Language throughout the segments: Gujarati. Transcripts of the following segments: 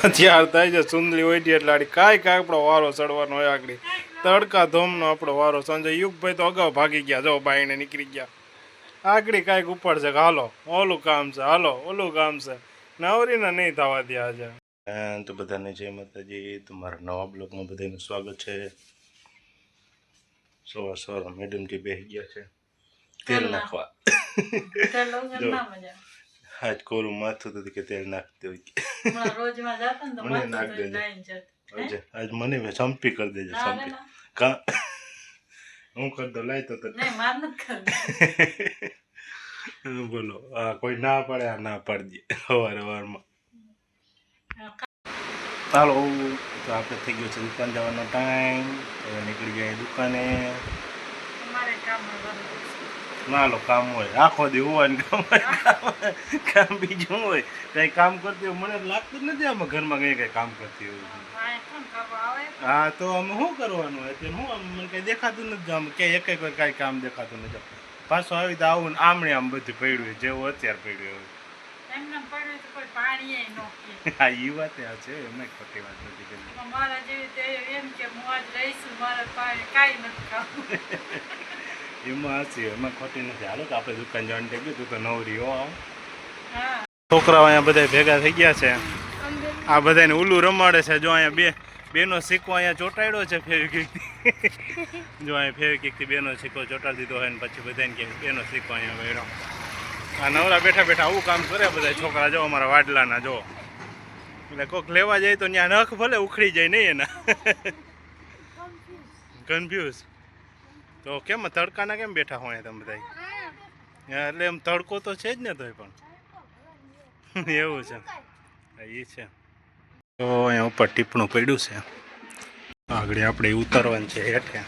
ત્યાર થાય છે સુંદરી હોય એટલે આડી કાંઈક આપણો વારો ચડવાનો હોય આગળ તડકા ધોમનો આપણો વારો સંજય યુગભાઈ તો અગાઉ ભાગી ગયા જો બાઈને નીકળી ગયા આગળ કાંઈક ઉપર છે કે હાલો ઓલું કામ છે હાલો ઓલું કામ છે નવરીને નહીં થવા દે આજે તો બધાને જય માતાજી તમારા નવા બ્લોગમાં બધાનું સ્વાગત છે સવાર મેડમજી બેસી ગયા છે તેલ નાખવા આજ કોરું માથું હતું કે તેલ નાખતી હોય મને નાખ દેજે આજ મને સંપી કરી દેજે સંપી કા હું કરી દો લાય તો બોલો આ કોઈ ના પડે આ ના પાડી દે સવારમાં હાલો તો આપણે થઈ ગયો છે દુકાન જવાનો ટાઈમ હવે નીકળી જાય દુકાને ના લો કામ હોય આખો દી હોય ને કામ બીજું હોય કંઈ કામ કરતી હોય મને લાગતું નથી આમાં ઘરમાં કંઈ કામ કરતી હોય હા તો અમે શું કરવાનું હોય એટલે હું મને કંઈ દેખાતું નથી આમ કે એક વાર કાંઈ કામ દેખાતું નથી પાછું આવી તો આવું આમણે આમ બધું પડ્યું હોય જેવું અત્યારે પડ્યું હોય હા એ વાત આ છે એમ ખોટી વાત નથી એમાં હશે એમાં ખોટી નથી હાલો તો આપણે દુકાન જવાનું થઈ ગયું તું તો નવરી હો છોકરાઓ અહીંયા બધા ભેગા થઈ ગયા છે આ બધાને ઉલ્લું રમાડે છે જો અહીંયા બેનો સિક્કો અહીંયા ચોંટાડ્યો છે ફેવિકિકથી જો અહીંયા ફેવિકિકથી બેનો સિક્કો ચોંટાડી દીધો હોય ને પછી બધાને કે બેનો સિક્કો અહીંયા વેડો આ નવરા બેઠા બેઠા આવું કામ કરે બધા છોકરા જો અમારા વાડલાના જો એટલે કોઈક લેવા જાય તો ત્યાં નખ ભલે ઉખડી જાય નહીં એના કન્ફ્યુઝ તો કેમ તડકાના કેમ બેઠા હોય તમે બધા એટલે એમ તડકો તો છે જ ને તોય પણ એવું છે એ છે તો અહીંયા ઉપર ટીપણું પડ્યું છે આગળ આપણે ઉતારવાનું છે હેઠે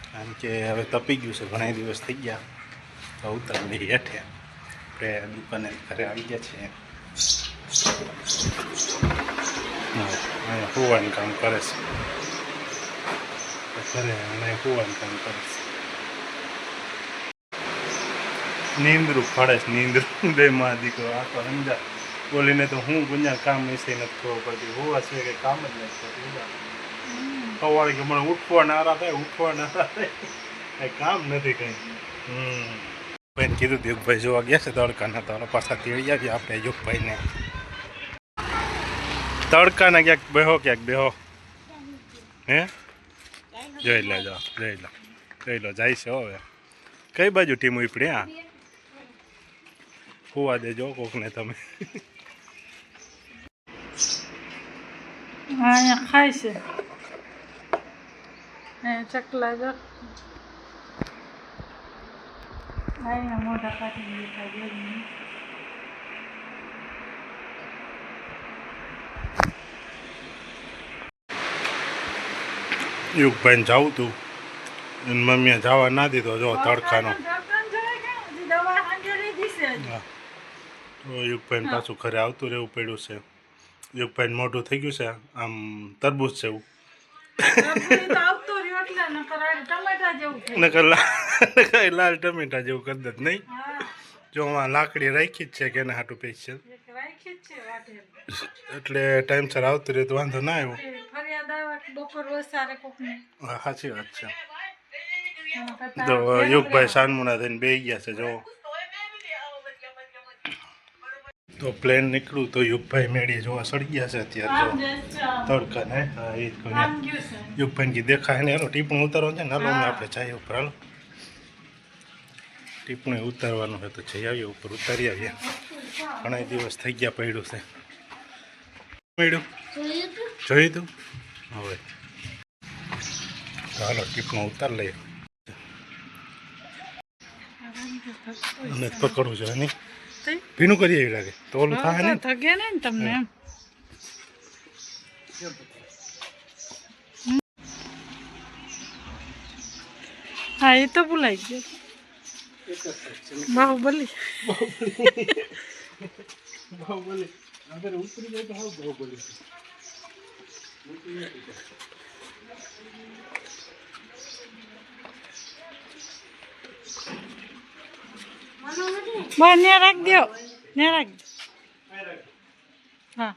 કારણ કે હવે તપી ગયું છે ઘણા દિવસ થઈ ગયા તો ઉતારી હેઠે આપણે દુકાને ઘરે આવી ગયા છીએ અહીંયા હોવાનું કામ કરે છે ઘરે અને હોવાનું કામ કરે છે નીંદરું ફાડે છે નીંદરું બે માં દીકરો આખો સમજા બોલીને તો હું ગુંજા કામ વિશે નથી ખબર પડતી હોવા છે કે કામ જ નથી કરતી સવારે કે મને ઉઠવા નારા થાય કંઈ કામ નથી કંઈ ભાઈને કીધું યુગભાઈ જોવા ગયા છે તડકાના તો પાછા તેડી આવીએ આપણે યુગભાઈને તડકાના ક્યાંક બેહો હે જોઈ લો જાય છે હવે કઈ બાજુ ટીમ ઉપડી હા હોવા દેજો કોકને તમે અહીંયા ખાય છે ચકલા જો અહીંયા મોઢા કાઢીને બેઠા જોઈને યુગભાઈને જવું તું મમ્મીએ જવા ના દીધો જો તડકાનો તો યુગભાઈને પાછું ઘરે આવતું રહેવું પડ્યું છે યુગભાઈને મોઢું થઈ ગયું છે આમ તરબૂચ છે એવું લાલ ટમેટા જેવું કરી દે નહીં જો આમાં લાકડી રાખી જ છે કે એના હાટું પેશિયલ એટલે ટાઈમસર આવતું રહે તો વાંધો ના આવ્યો હા સાચી વાત છે તો યુગભાઈ સાનમુના થઈને બે ગયા છે જો તો પ્લેન નીકળું તો યુગભાઈ મેળી જોવા સડી ગયા છે અત્યારે જો તડકા ને હા એ જ કહું યુગભાઈ કી દેખાય ને હાલો ટીપણું ઉતારવાનું છે ને હાલો અમે આપણે જઈએ ઉપર હાલો ટીપણું ઉતારવાનું હોય તો જઈ આવીએ ઉપર ઉતારી આવીએ ઘણા દિવસ થઈ ગયા પડ્યું છે પડ્યું જોયું તું હવે હાલો ટીપણું ઉતાર લઈએ અને પકડવું છે નહીં ભીનું કરી એવી લાગે તો ઓલું થાય ને થગે ને તમને હા એ તો ભૂલાઈ ગયો બાહુબલી અગર ઉતરી જાય તો હા બાહુબલી બસ ને રાખ દો ને રાખ હા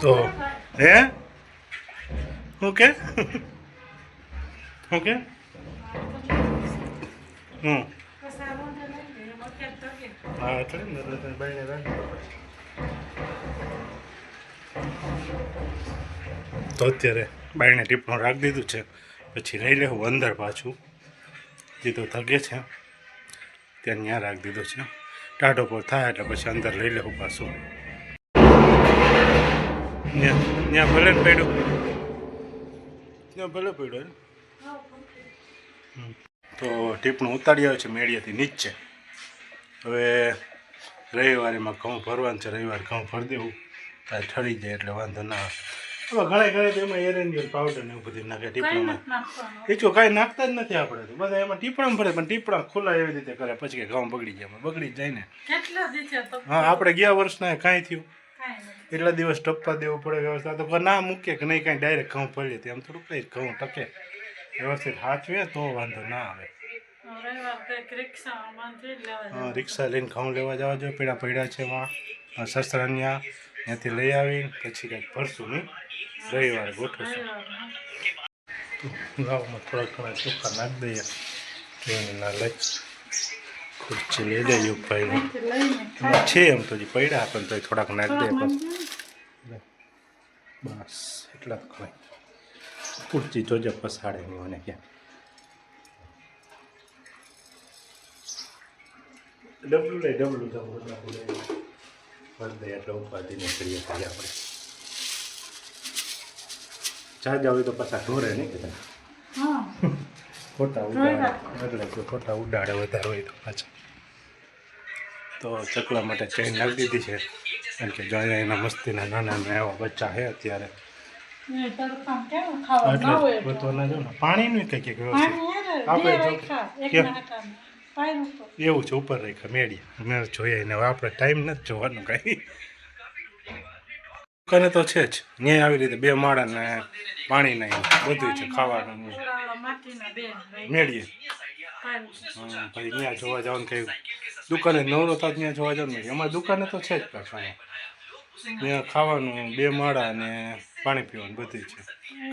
તો હે ઓકે ઓકે હા એટલે ને એટલે બાઈને રાખી તો અત્યારે બાઈને ટીપણું રાખી દીધું છે પછી લઈ લેવું અંદર પાછું જે તો થગે છે ત્યાં ત્યાં રાખી દીધું છે ટાઢો પર થાય એટલે પછી અંદર લઈ લેવું પાછું ત્યાં ભલે ને પડ્યું ત્યાં ભલે પડ્યું તો ટીપણું ઉતારી આવે છે મેળિયાથી નીચે હવે રવિવારે એમાં ઘઉં ભરવાનું છે રવિવારે ઘઉં ભરી દેવું કાંઈ ઠરી જાય એટલે વાંધો ના આવે હવે ઘણા એમાં એરેન્જલ પાવડર ને એવું બધું નાખે ટીપણામાં એ જો કાંઈ નાખતા જ નથી આપણે તો બધા એમાં ટીપણા ભરે પણ ટીપણા ખુલ્લા એવી રીતે કરે પછી કે ઘઉં બગડી જાય બગડી જાય ને હા આપણે ગયા વર્ષના કાંઈ થયું એટલા દિવસ ટપવા દેવું પડે વ્યવસ્થા તો ના મૂકે કે નહીં કાંઈ ડાયરેક્ટ ઘઉં ભરીએ તો એમ થોડુંક કંઈ ઘઉં ટકે વ્યવસ્થિત હાચવે તો વાંધો ના આવે હા રિક્ષા લઈને ઘઉં લેવા જવા જોઈએ પીડા પડ્યા છે એમાં સસરાન્યા ત્યાંથી લઈ આવીને પછી કંઈક ભરશું નહીં રવિવારે ગોઠવશું ગામમાં થોડાક ઘણા ચોખ્ખા નાખી દઈએ એને ના લઈ ખુરચી લઈ જાય યુગભાઈને છે એમ તો હજી પડ્યા પણ તો થોડાક નાખી દે બસ એટલા જ ખવાય ખુરચી જોજે પસાડે નહીં મને ક્યાં ડબલું લઈ ડબલું જવું દે એટલે ઉપાધિ નહીં કરીએ છીએ આપણે ચાર્જ આવે તો પાછા ઢોરે નહીં કદાચ ખોટા ઉડાડે એટલે ખોટા ઉડાડે વધારે હોય તો પાછા તો ચકલા માટે ચેન નાખી દીધી છે કારણ કે જો એના મસ્તીના નાના નાના એવા બચ્ચા છે અત્યારે એટલે બધું જો ને પાણીનું કંઈક વ્યવસ્થિત આપણે એવું છે ઉપર રાખ્યા મેળ્યા મેં જોયા એને આપણે ટાઈમ નથી જોવાનું કાંઈ દુકાને તો છે જ ત્યાં આવી રીતે બે માળા ને પાણી નહીં બધું છે ખાવાનું મેળીએ પછી ત્યાં જોવા જવાનું કંઈ દુકાને નવરો થાય ત્યાં જોવા જવાનું મેળીએ અમારી દુકાને તો છે જ પાછું ત્યાં ખાવાનું બે માળા અને પાણી પીવાનું બધું છે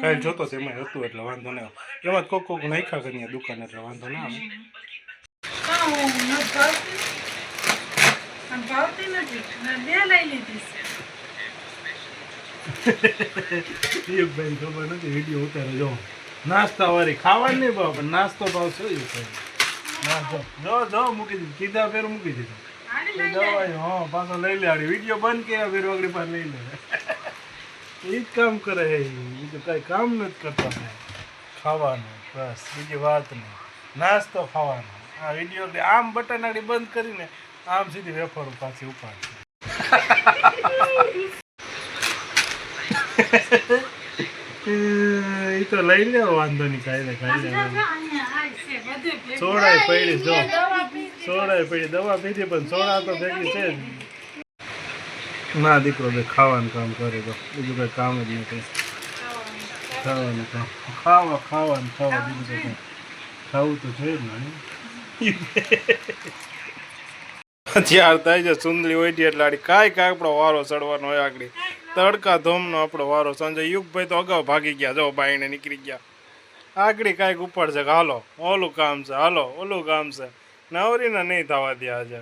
કાંઈ જોતો તો એમાં હતું એટલે વાંધો ના આવે એમાં કોક કોક નાખ્યા કરીએ દુકાને એટલે વાંધો ના આવે ભાઈ ખબર નથી વિડીયો ઉતારે જો નાસ્તા વાળી ખાવાની નહીં ભાવ પણ નાસ્તો ભાવ શું નાસ્તો જો જો મૂકી દીધું કીધા ફેર મૂકી દીધું હા પાછો લઈ લે વિડીયો બંધ કર્યા ફેર વગડી પાસે લઈ લે એ જ કામ કરે એ બીજું કાંઈ કામ નથી કરતા ખાવાનું બસ બીજી વાત નહીં નાસ્તો ખાવાનો આ વિડીયો આમ બટન આગળ બંધ કરીને આમ સીધી વેફરો પાછી ઉપાડશે એ તો લઈ લે વાંધો નહીં કાંઈ સોડાય પડી જો સોડાય પડી દવા પીધી પણ સોડા તો ભેગી છે ના દીકરો ભાઈ ખાવાનું કામ કરે તો બીજું કંઈ કામ જ નથી ખાવાનું કામ ખાવાનું બીજું કંઈ ખાવું તો છે જ ને ત્યાર થાય છે સુંદરી હોય એટલે આડી કાંઈક આપણો વારો ચડવાનો હોય આગળ તડકા ધોમનો આપણો વારો સાંજે યુગભાઈ તો અગાઉ ભાગી ગયા જો બાઈને નીકળી ગયા આગળ કાંઈક ઉપર છે કે હાલો ઓલું કામ છે હાલો ઓલું કામ છે નવરીને નહીં થવા દે આજે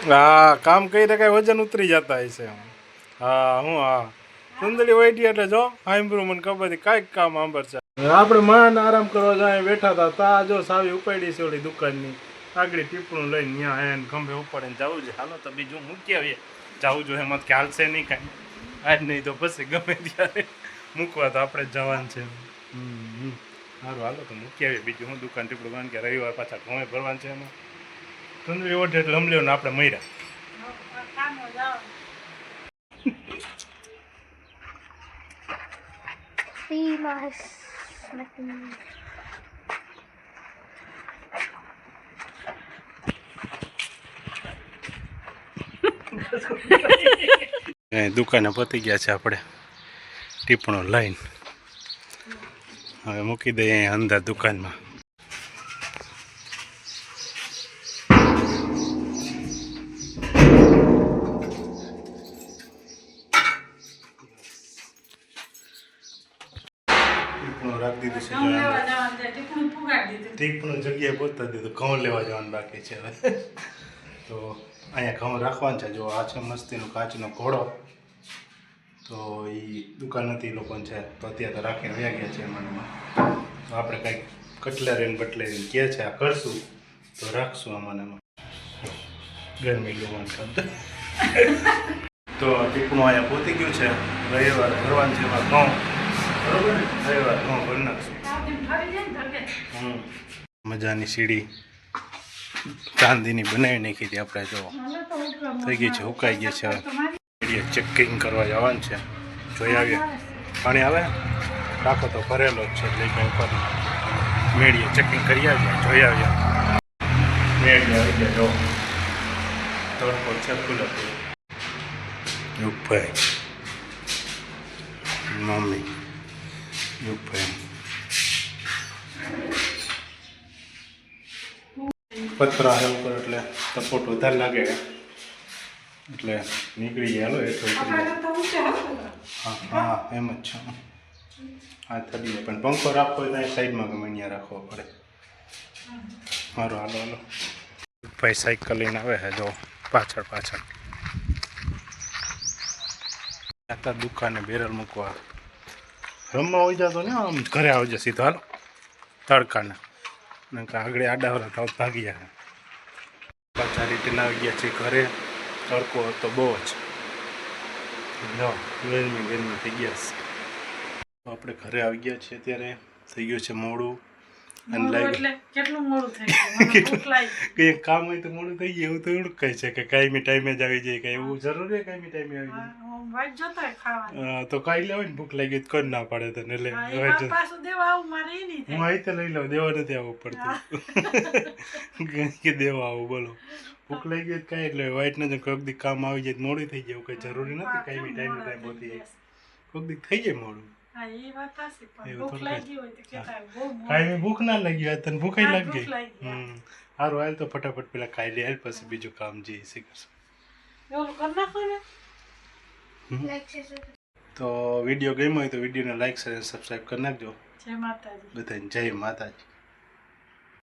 હા કામ કરીને કાંઈ વજન ઉતરી જતા હશે હા હું હા સુંદરી હોય એટલે જો સાંભળ્યું મને ખબર હતી કાંઈક કામ સાંભળશે આપણે માન આરામ કરવા જાય બેઠા હતા તા જો સાવી ઉપાડી છે ઓલી દુકાનની આગળ ટીપણું લઈને ત્યાં એને ખંભે ઉપાડીને જવું છે હાલો તો બીજું મૂકી આવીએ જવું જોઈએ એમાં કે હાલશે નહીં કાંઈ આજ નહીં તો પછી ગમે ત્યારે મૂકવા તો આપણે જવાનું છે સારું હાલો તો મૂકી આવીએ બીજું હું દુકાન ટીપણું કારણ કે રવિવાર પાછા ઘઉં ભરવાનું છે એમાં સુંદરી ઓઢે એટલે લમલ્યો ને આપણે મર્યા દુકાને પતી ગયા છે આપણે ટીપણો લઈને હવે મૂકી દઈએ અહીંયા અંદર દુકાનમાં ટીપણું રાખી દીધું છે ઘઉં લેવા જવાનું છે, ટીપણું પુગાડી દીધું. ટીપણું જગ્યાએ પહોંચતા દીધું ઘઉં લેવા જવાનું બાકી છે હવે તો અહીંયા ઘઉં રાખવાનું છે. જો આ છે મસ્તીનો કાચનો ઘોડો, તો એ દુકાન હતી એ લોકોને છે, તો અત્યારે તો રાખીને વ્યા ગયા છે એમાં. તો આપણે કંઈક કટલેરીને બટલેરીને કહે છે આ કરશું તો રાખશું આમાં એમાં ગરમી લોવાનું શબ્દ. તો ટીપણું અહીંયા પહોંચી ગયું છે. રવિવાર ભરવાનું છે એમાં ઘઉં, બરોબર ને? રવિવાર ઘઉં ભરી નાખશું. મજાની સીડી ચાંદીની બનાવી નાખી હતી આપણે. જો થઈ ગઈ છે, હુકાઈ ગઈ છે. હવે ચેકિંગ કરવા જવાનું છે, જોઈ આવીએ. પાણી આવે રાખો તો ભરેલો જ છે એટલે કંઈ ઉપર મેળીએ ચેકિંગ કરી આવીએ, જોઈ આવીએ. મેળી આવી ગયા. જો તડકો છે ખુલ્લો યુગભાઈ, મમ્મી યુગભાઈ. પથરા છે ઉપર એટલે સપોર્ટ વધારે લાગે એટલે નીકળી ગયા. હાલો એટલું હા એમ જ છે. હા થડી જાય પણ પંખો રાખવો હોય તો સાઈડમાં ગમે અહીંયા રાખવો પડે. મારો હાલો હાલો. ભાઈ સાયકલ લઈને આવે છે જો પાછળ પાછળ. આતા દુકાને બેરલ મૂકવા રમવા હોય જતો ને આમ ઘરે આવજે સીધો હાલો તડકાને. આગળ આડાવરા તો ભાગી જાય. પાછા રિટર્ન આવી ગયા છે ઘરે. તડકો હતો બહુ જ, જો ગરમી થઈ ગયા છે. તો આપણે ઘરે આવી ગયા છીએ. અત્યારે થઈ ગયું છે મોડું અને લાગી કેટલું મોડું થઈ ગયું. કંઈ કામ હોય તો મોડું થઈ જાય એવું તો એવું કહે છે કે કાયમી ટાઈમે જ આવી જાય. કંઈ એવું જરૂરી છે કાયમી ટાઈમે આવી જાય? તો કાંઈ લેવાય ને ભૂખ લાગી તો કરી ના પાડે તને એટલે હું આવી તો લઈ લઉં. દેવા નથી આવવું પડતું કે દેવા આવું. બોલો ભૂખ લાગી ગઈ કાંઈ એટલે વાઇટ નથી. કોઈક દી કામ આવી જાય મોડું થઈ જાય એવું કંઈ જરૂરી નથી. કાંઈ ટાઈમ ટાઈમ પહોંચી જાય. કોઈક દી થઈ જાય મોડું. કાંઈ ભૂખ ના લાગી હોય તને ભૂખ લાગી ગઈ. સારું હાલ તો ફટાફટ પેલા ખાઈ લે પછી બીજું કામ જે શીખશું. તો વિડીયો ગમ્યો હોય તો વિડીયોને લાઈક શેર સબસ્ક્રાઈબ કરી નાખજો. જય માતાજી બધાને જય માતાજી.